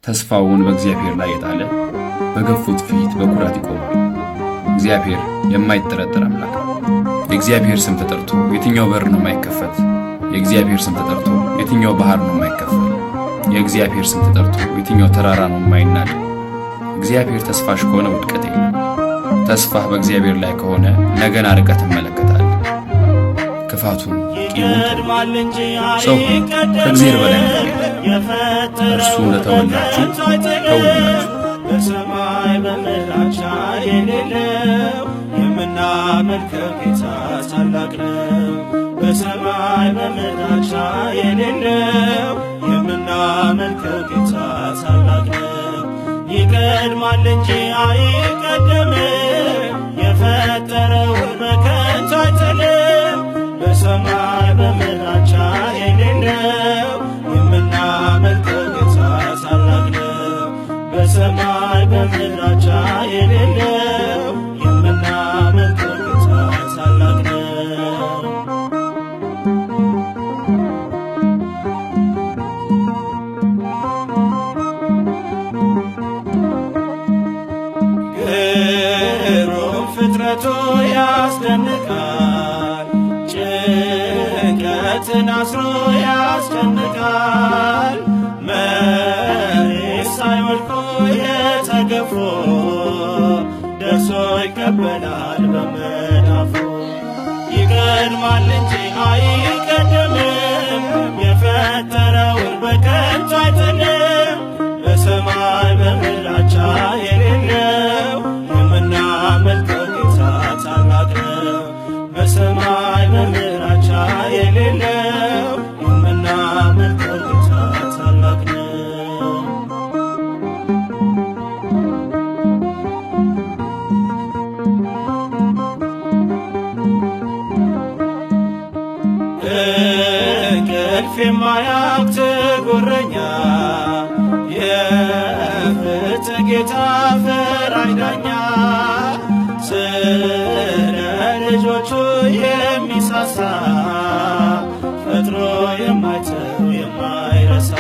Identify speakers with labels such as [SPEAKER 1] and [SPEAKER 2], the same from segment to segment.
[SPEAKER 1] ተስፋውን በእግዚአብሔር ላይ የጣለ በገፉት ፊት በኩራት ይቆማል። እግዚአብሔር የማይጠረጠር አምላክ ነው። የእግዚአብሔር ስም ተጠርቶ የትኛው በር ነው የማይከፈት? የእግዚአብሔር ስም ተጠርቶ የትኛው ባህር ነው የማይከፈል? የእግዚአብሔር ስም ተጠርቶ የትኛው ተራራ ነው የማይናድ? እግዚአብሔር ተስፋሽ ከሆነ ውድቀት የለም። ተስፋህ በእግዚአብሔር ላይ ከሆነ ነገን አርቀህ ትመለከታለህ። ክፋቱን ቂሙን ሰው ከእግዚአብሔር በላይ እርሱ እንደተወላችሁ ተውላችሁ።
[SPEAKER 2] በሰማይ በምድራቻ የሌለው የምናመልከው ጌታ ታላቅ ነው። በሰማይ በምድራቻ የሌለው የምናመልከው ጌታ ታላቅ ነው። ይቀድማል እንጂ አይቀደምም፣ የፈጠረውን በከንቱ አይጥልም። በሰማይ በምድራቻ የሌለው የምናመልከው ጌታ ታላቅ ነው። በሰማይ በምድራቻ የሌለው የምናመልከው ጌታ ታላቅ ነው። ግሩም ፍጥረቱ ያስደንቃል፣ ጭንቀትን አስሮ ያስጨንቃል። መሬት ሳይወድቁ የተገፉ ደርሶ ይቀበላል በመዳፉ። ይቀድማል እንጂ አይቀደምም፣ የፈጠረውን በከንቱ አይጥልም። በሰማይ በምድራቻ የሌለው የምናመልከው ጌታ ታላቅ ነው። በሰማይ በምድራቻ የሌለው የምናመልከው ጌታ ታላቅ ነው። እንቅልፍ የማያውቅ ጉረኛ የፍትህ ጌታ ፈራጅ ዳኛ፣ ስለ ልጆቹ የሚሳሳ ፈጥሮ የማይተው የማይረሳ።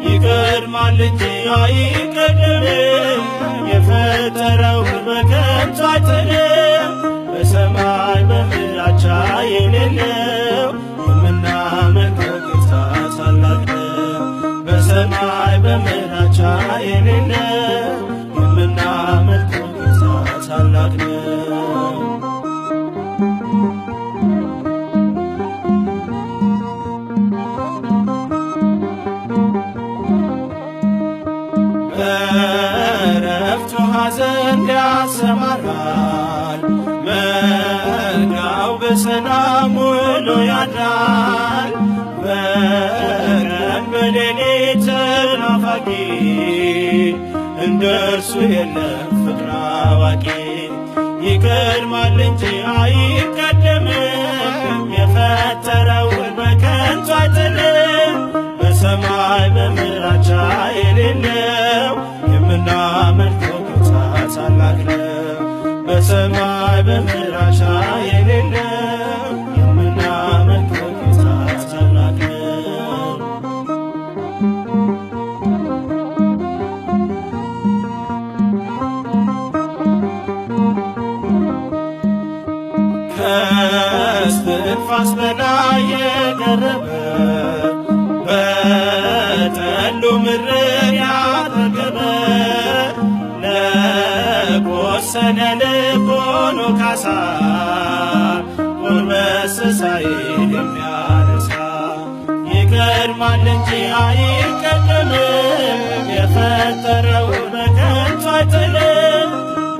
[SPEAKER 2] ይቀድማል እንጂ አይቀደምም፣ የፈጠረውን በከንቱ አይጥልም። በሰማይ በምድራቻ የሌለው የምናመልከው ጌታ ታላቅ ነው። በሰማይ በምድራቻ የሌለው የምናመልከው ጌታ ታላቅ ነው። በዕረፍቱ ሐዘን ያሰማራል፣ መንጋው በሰላም ውሎ ያድራል። በቀን በሌሊት ናፋቂ እንደ እርሱ የለም ፍቅር አዋቂ። ይቀድማል እንጂ አይቀደምም፣ የፈጠረውን በከንቱ አይጥልም። በሰማይ በምድራቻ የሌለው የምናመልከው ጌታ ታላቅ ነው። በሰማይ በምድራቻ የሌለው የምናመልከው ጌታ ታላቅ ነው። ከእስትንፋስ በላይ የቀረበ በጠሉ ምድርን ያጠገበ ለቆሰለ ልብ ሆኖ ካሳ ጎንበስ ሳይል የሚያነሳ። ይቀድማል እንጂ አይቀደምም፣ የፈጠረውን በከንቱ አይጥልም።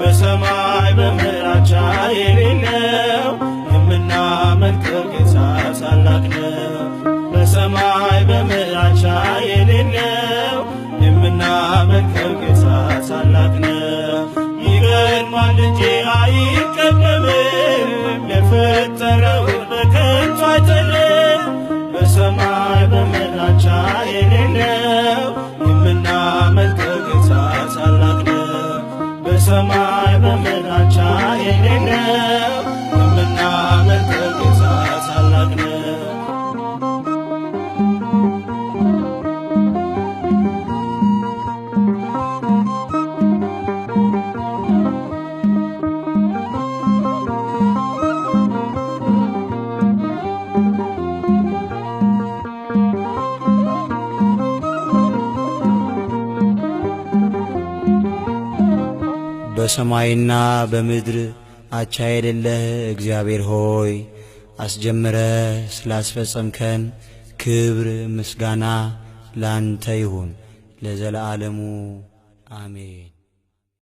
[SPEAKER 2] በሰማይ በምድራቻ የሌለው የምናመልከው ጌታ ታላቅ ነው። በሰማይ በምድራቻ የሌለው የምናመልከው ጌታ ታላቅ ነው። ይቀድማል እንጂ አይቀደምም፣ የፈጠረውን በከንቱ አይጥልም። በሰማይ በምድራቻ የሌለው የምናመልከው ጌታ ታላቅ ነው። በሰማይ በምድራቻ የሌለው የምናመልከው ጌታ ታላቅ ነው።
[SPEAKER 3] በሰማይና በምድር አቻ የሌለህ እግዚአብሔር ሆይ አስጀምረ ስላስፈጸምከን ክብር ምስጋና ላንተ ይሁን ለዘለዓለሙ አሜን።